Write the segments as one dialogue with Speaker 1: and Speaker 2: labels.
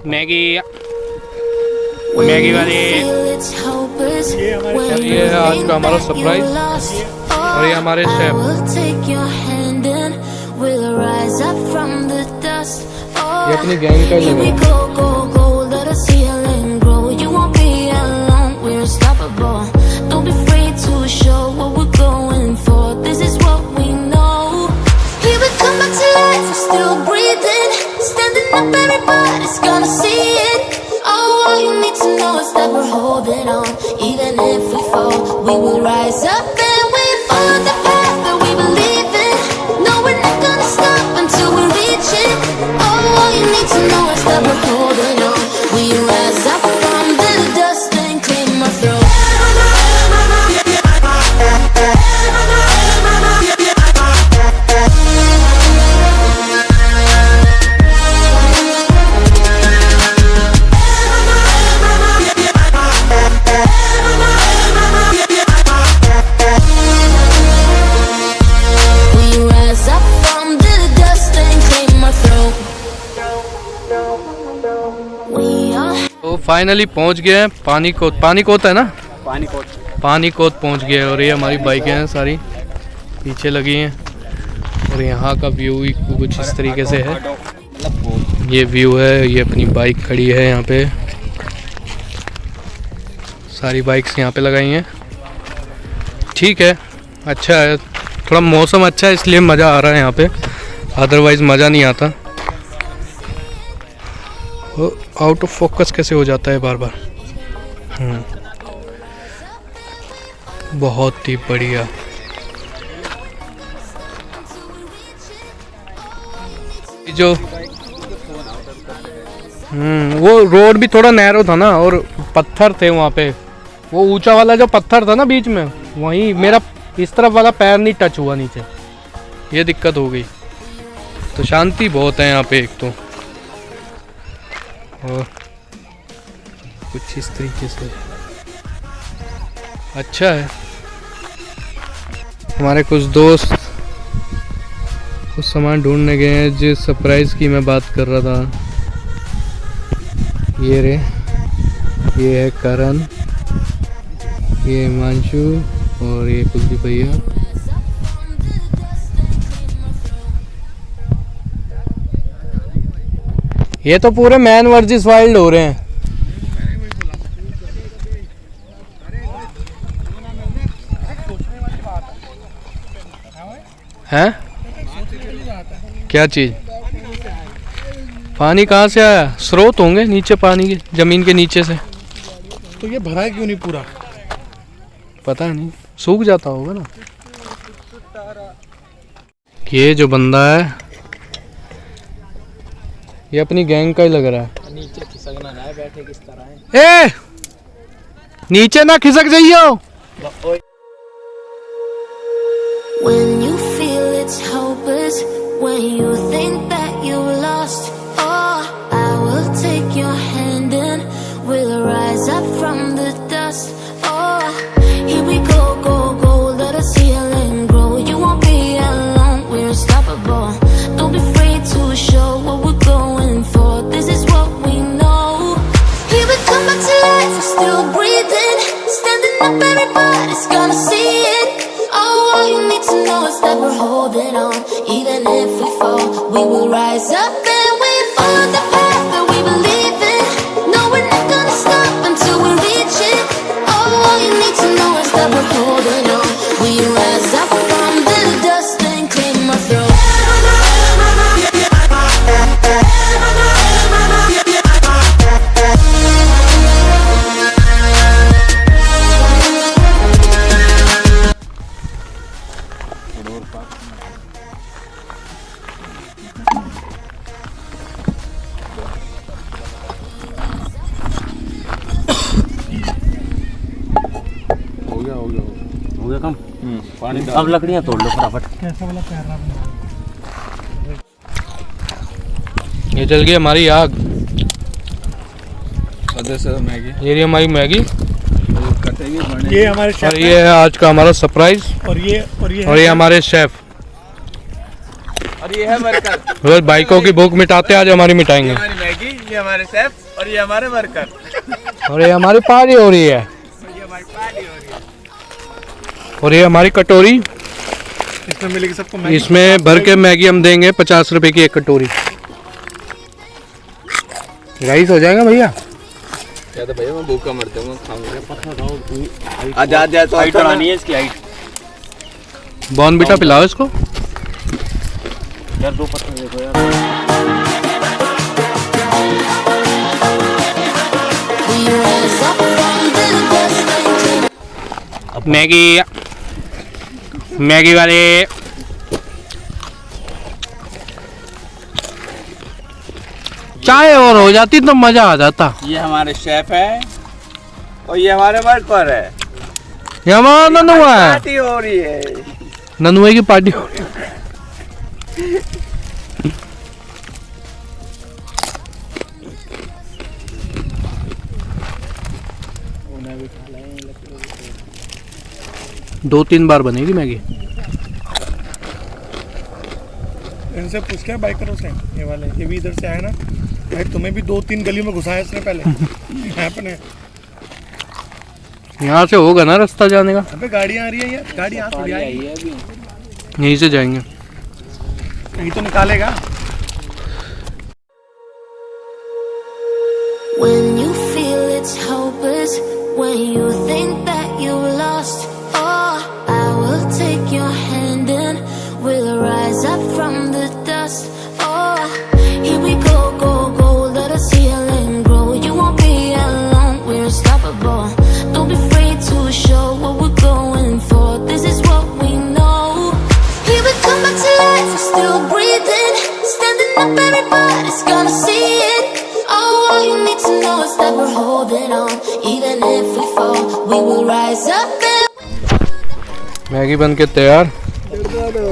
Speaker 1: Maggi Maggi वाले। ये है आज का हमारा सरप्राइज और ये हमारे शेफ। ये अपनी गैंग का ही लग रहा है। तो फाइनली पहुंच गए हैं पानीकोट है ना, पानीकोट पहुंच गए। और ये हमारी बाइकें हैं सारी पीछे लगी हैं और यहाँ का व्यू कुछ इस तरीके से है। ये व्यू है, ये अपनी बाइक खड़ी है यहाँ पे, सारी बाइक्स यहाँ पे लगाई हैं। ठीक है, अच्छा है, थोड़ा मौसम अच्छा है इसलिए मज़ा आ रहा है यहाँ पे, अदरवाइज़ मज़ा नहीं आता। आउट ऑफ फोकस कैसे हो जाता है बार बार। बहुत ही बढ़िया। जो वो रोड भी थोड़ा नैरो था ना और पत्थर थे वहाँ पे, वो ऊंचा वाला जो पत्थर था ना बीच में, वहीं मेरा इस तरफ वाला पैर नहीं टच हुआ नीचे, ये दिक्कत हो गई। तो शांति बहुत है यहाँ पे एक तो, और कुछ इस तरीके से अच्छा है। हमारे कुछ दोस्त कुछ सामान ढूंढने गए हैं, जिस सरप्राइज की मैं बात कर रहा था। ये रे, ये है करण, ये हिमांशु और ये कुलदीप भैया। ये तो पूरे मैन वर्सेस वाइल्ड हो रहे हैं। हैं? क्या चीज? पानी कहाँ से आया? स्रोत होंगे नीचे पानी के, जमीन के नीचे से।
Speaker 2: तो ये भरा है क्यों नहीं पूरा?
Speaker 1: पता नहीं, सूख जाता होगा ना। ये जो बंदा है ये अपनी गैंग का ही लग रहा है। नीचे खिसकना है, बैठे किस तरह है। ए नीचे ना खिसक जाइयो। When you feel it's hopeless, when you think that you lost, oh, I will take your hand and we'll rise up from the dust. Oh, here we go, go, go, let us heal and grow. You won't be alone, we're unstoppable. Don't be afraid to show what we're going for. This is what we know. Here we come back to life, we're still breathing, standing up, everybody's gonna see it. Oh, all you need to know is that we're holding on. Even if we fall, we will rise up and we follow the path that we believe in. No, we're not gonna stop until we reach it. Oh, all you need to know is that we're holding on. We rise up from the dust and claim our throne.
Speaker 2: हो गया कम। पानी अब लकड़ियाँ तोड़ लो फटाफट। कैसा वाला प्यारा बना।
Speaker 1: ये जल गई हमारी आग।
Speaker 3: मैगी,
Speaker 1: ये रही हमारी मैगी।
Speaker 2: ये हमारे शेफ,
Speaker 1: और ये है आज का हमारा सरप्राइज।
Speaker 2: और ये
Speaker 1: हमारे शेफ।
Speaker 3: और ये है वर्कर।
Speaker 1: रोज बाइकों की भूख मिटाते, आज हमारी मिटाएंगे।
Speaker 3: हमारी मैगी। ये हमारे शेफ और ये हमारे वर्कर।
Speaker 4: और ये हमारी पार्टी हो रही है।
Speaker 3: ये हमारी पार्टी हो रही है।
Speaker 4: और ये हमारी कटोरी,
Speaker 3: इसमें मिलेगी सबको मैगी।
Speaker 4: इसमें भर के मैगी हम देंगे 50 रुपए की एक कटोरी। राइस हो जाएगा भैया?
Speaker 3: क्या तो भैया मैं भूखा मरता हूँ, खाऊंगा।
Speaker 2: पत्थर खाओ।
Speaker 3: आजा तो
Speaker 2: हाइट बढ़ानी है इसकी हाइट।
Speaker 4: बॉर्नविटा पिलाओ इसको।
Speaker 2: यार 2 पत्थर देखो यार।
Speaker 4: मैगी, मैगी वाले चाय और हो जाती तो मजा आ जाता।
Speaker 3: ये हमारे शेफ है और ये हमारे वर्कर है।
Speaker 4: ये हमारा ननुआ है।
Speaker 3: पार्टी हो रही है।
Speaker 4: ननुए की पार्टी हो रही है। दो 3 बार बनेगी मैगी।
Speaker 5: इनसे पूछ के बाइकरों से, ये वाले ये भी इधर से आए ना भाई, तुम्हें भी 2-3 गली में घुसाया इसने पहले। अपने
Speaker 4: यहाँ से होगा ना रास्ता जाने का?
Speaker 5: अबे गाड़ियाँ आ रही है यार, गाड़ी यहाँ थोड़ी आई है।
Speaker 4: यहीं से जाएंगे।
Speaker 5: यही तो निकालेगा।
Speaker 1: When you feel it's hopeless, when you think that you lost, oh, I will take your hand and we'll rise up from the dust. Oh, here we go, go, go, let us heal and grow. You won't be alone, we're unstoppable. Don't be afraid to show what we're going for. This is what we know. Here we come back to life, we're still breathing, standing up, everybody's gonna see it. Oh, all you need to know is that we're holding on. Even if we fall, we will rise up and
Speaker 4: Maggi बन के तैयार।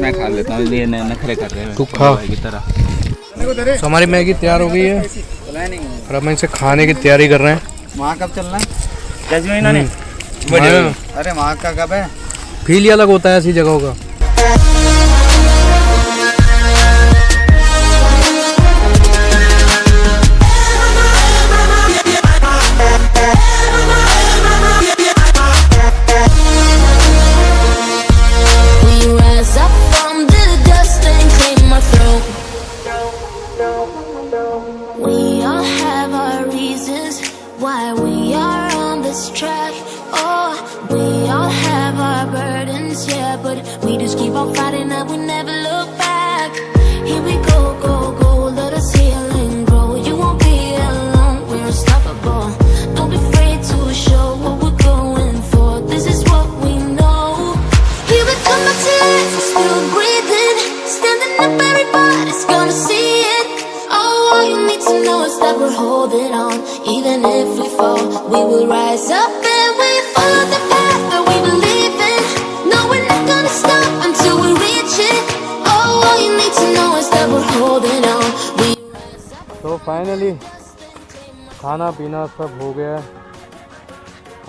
Speaker 3: मैं खा लेता हूँ, ये नखरे कर रहे हैं
Speaker 4: तू खा।
Speaker 3: की तरह।
Speaker 4: तो हमारी मैगी तैयार हो गई है और हम इसे खाने की तैयारी कर रहे हैं।
Speaker 3: वहाँ कब चलना है?
Speaker 2: कैसे हुई इन्होंने?
Speaker 3: अरे वहाँ का कब है?
Speaker 4: फील ही अलग होता है ऐसी जगहों का।
Speaker 1: we rise up from the dust and claim our throne. We all have our reasons why we are on this track. Oh, we all have our burdens, yeah, but we just keep on fighting and we never look back. Here we go, go, go, let us heal and grow. You won't be alone, we're unstoppable. Don't be afraid to show what we're going for. This is what we know. Here we come back to life, we're still breathing, standing up, everybody's gonna see it. Oh, all you need to know is that we're holding on. Even if we fall, we will rise up and we follow the path that we believe in. No, we're not gonna stop until we reach it. Oh, all you need to know is that we're holding on. We
Speaker 4: तो finally खाना पीना सब हो गया है।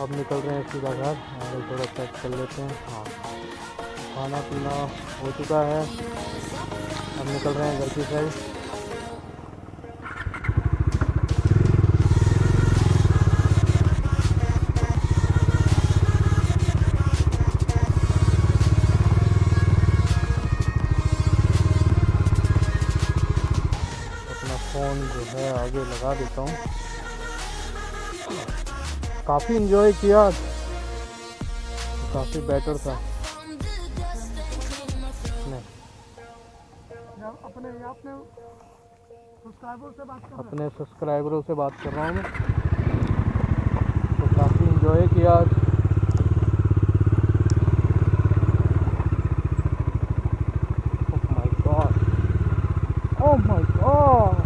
Speaker 4: अब निकल रहे हैं सीधा घर और थोड़ा चेक कर लेते हैं। हाँ, खाना पीना हो चुका है, अब निकल रहे हैं घर की साइड। अपना फ़ोन जो है आगे लगा देता हूँ। काफ़ी इन्जॉय किया, काफ़ी बेटर था। अपने सब्सक्राइबरों से बात कर रहा हूँ मैं, तो काफ़ी इन्जॉय किया आज। Oh my God, oh my God.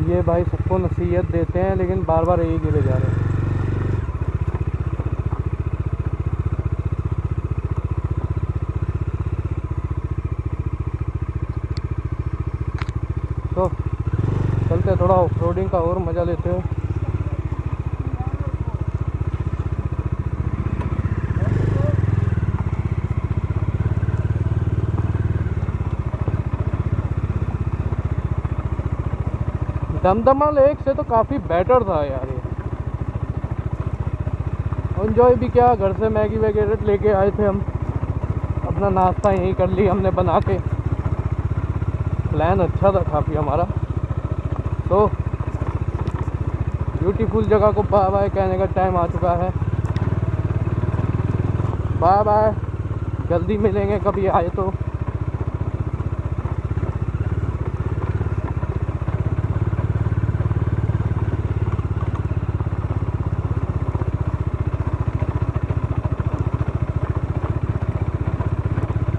Speaker 4: ये भाई सबको नसीहत देते हैं लेकिन बार बार यही गिरे जा रहे हैं। चलते थोड़ा ऑफ रोडिंग का और मज़ा लेते हैं। दमदमा लेक से तो काफ़ी बेटर था यार ये। एंजॉय भी क्या, घर से मैगी वगैरह लेके आए थे हम, अपना नाश्ता यहीं कर लिया हमने बना के। प्लान अच्छा था काफ़ी हमारा। तो ब्यूटीफुल जगह को बाय बाय कहने का टाइम आ चुका है। बाय बाय, जल्दी मिलेंगे कभी आए तो।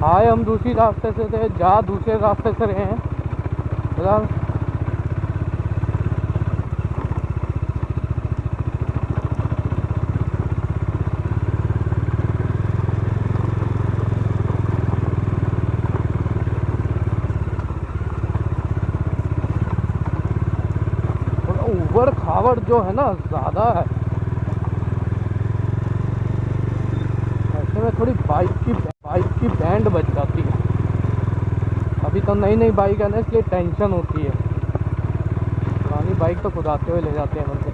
Speaker 4: आए हम दूसरी रास्ते से थे, जा दूसरे रास्ते से रहे हैं फिलहाल। ऊबड़ खाबड़ जो है ना ज़्यादा है, ऐसे में थोड़ी बाइक की बैंड बज जाती है। अभी तो नई नई बाइक है ना, इसलिए टेंशन होती है। पुरानी बाइक तो कुदाते हुए ले जाते हैं बंदे।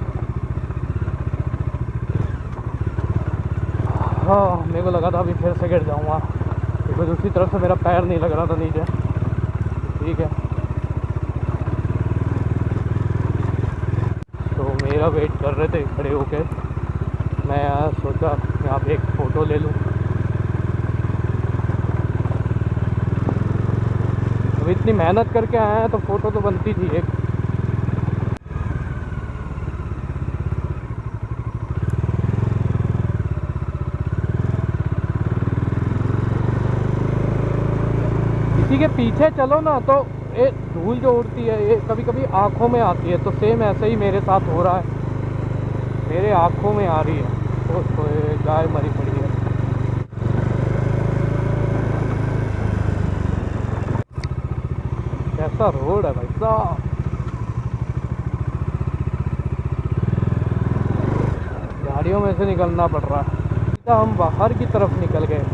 Speaker 4: हाँ, मेरे को लगा था अभी फिर से गिर जाऊँगा, क्योंकि दूसरी तरफ से मेरा पैर नहीं लग रहा था नीचे। ठीक है, तो मेरा वेट कर रहे थे खड़े होके। मैं सोचा यहाँ पे एक फ़ोटो ले लूँ। अब इतनी मेहनत करके आए हैं तो फ़ोटो तो बनती थी एक। इसी के पीछे चलो ना तो ये धूल जो उड़ती है ये कभी कभी आँखों में आती है। तो सेम ऐसे ही मेरे साथ हो रहा है, मेरे आँखों में आ रही है। तो गाय मरी पड़ी है। कैसा रोड है भाई साहब। गाड़ियों में से निकलना पड़ रहा है। तो हम बाहर की तरफ निकल गए।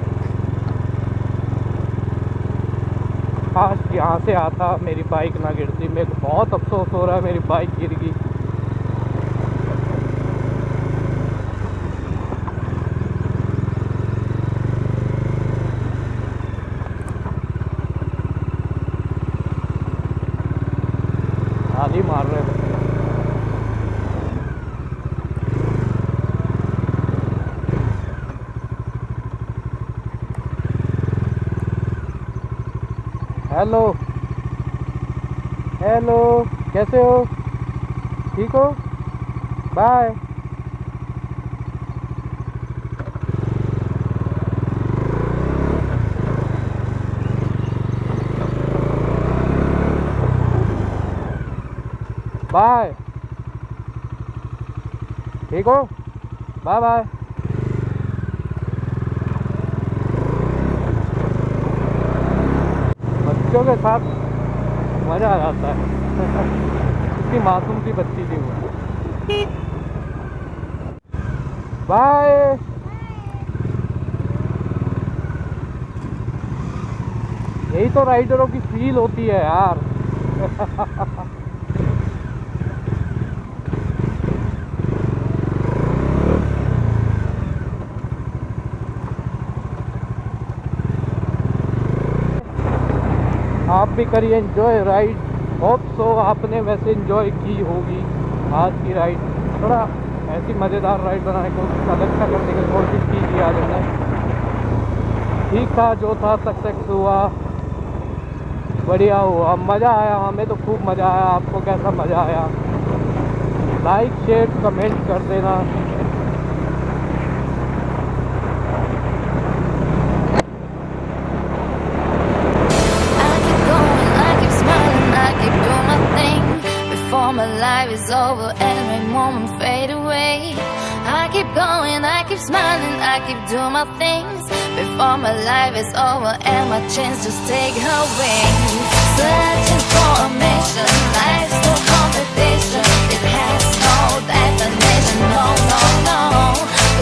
Speaker 4: काश यहाँ से आता मेरी बाइक ना गिरती। मेरे को बहुत अफसोस हो रहा है, मेरी बाइक गिर गई। ताली मार रहे हैं। हेलो हेलो, कैसे हो? ठीक हो? बाय। बाय, ठीक हो? Bye bye. बच्चों के साथ मज़ा आ जाता है। कितनी मासूम सी बच्ची थी वो। बाय। यही तो राइडरों की फील होती है यार। आप भी करिए एंजॉय राइड। होप सो आपने वैसे एंजॉय की होगी आज की राइड। थोड़ा ऐसी मज़ेदार राइड बनाने की कोशिश, अलग सा करने की कोशिश की आज हमने। ठीक था जो था, सक्सेस हुआ, बढ़िया हुआ, मज़ा आया। हमें तो खूब मज़ा आया। आपको कैसा मज़ा आया? लाइक शेयर कमेंट कर देना।
Speaker 1: Before my life is over and my moment fade away, I keep keep going, I keep smiling, I keep doing my things before my life is over and my chance just take her wings. Searching for a mission, life's no competition. It has no definition, no, no, no.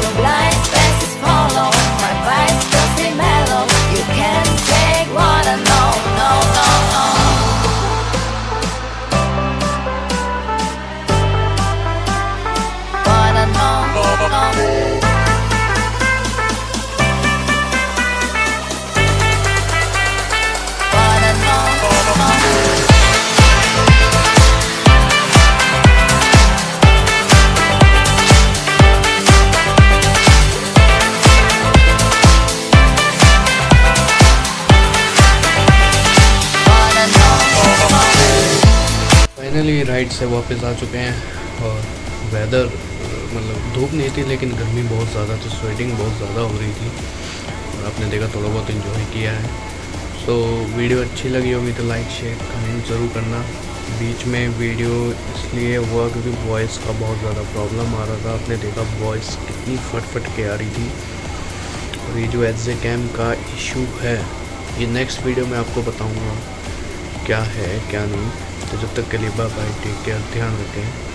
Speaker 1: The blind spaces follow, my vibes just be mellow. You can't take what I know, no, no, no. What I know, no.
Speaker 4: Finally ride से वापस आ चुके हैं और weather मतलब धूप नहीं थी लेकिन गर्मी बहुत ज़्यादा थी, स्वेटिंग बहुत ज़्यादा हो रही थी और आपने देखा थोड़ा बहुत इन्जॉय किया है। सो वीडियो अच्छी लगी होगी तो लाइक शेयर कमेंट ज़रूर करना। बीच में वीडियो इसलिए हुआ क्योंकि वॉइस का बहुत ज़्यादा प्रॉब्लम आ रहा था। आपने देखा वॉइस कितनी फट के आ रही थी और ये जो एज ए कैम का इशू है ये नेक्स्ट वीडियो में आपको बताऊँगा क्या है क्या नहीं। तो जब तक के लिए बाय बाय, टेक केयर, ध्यान रखें।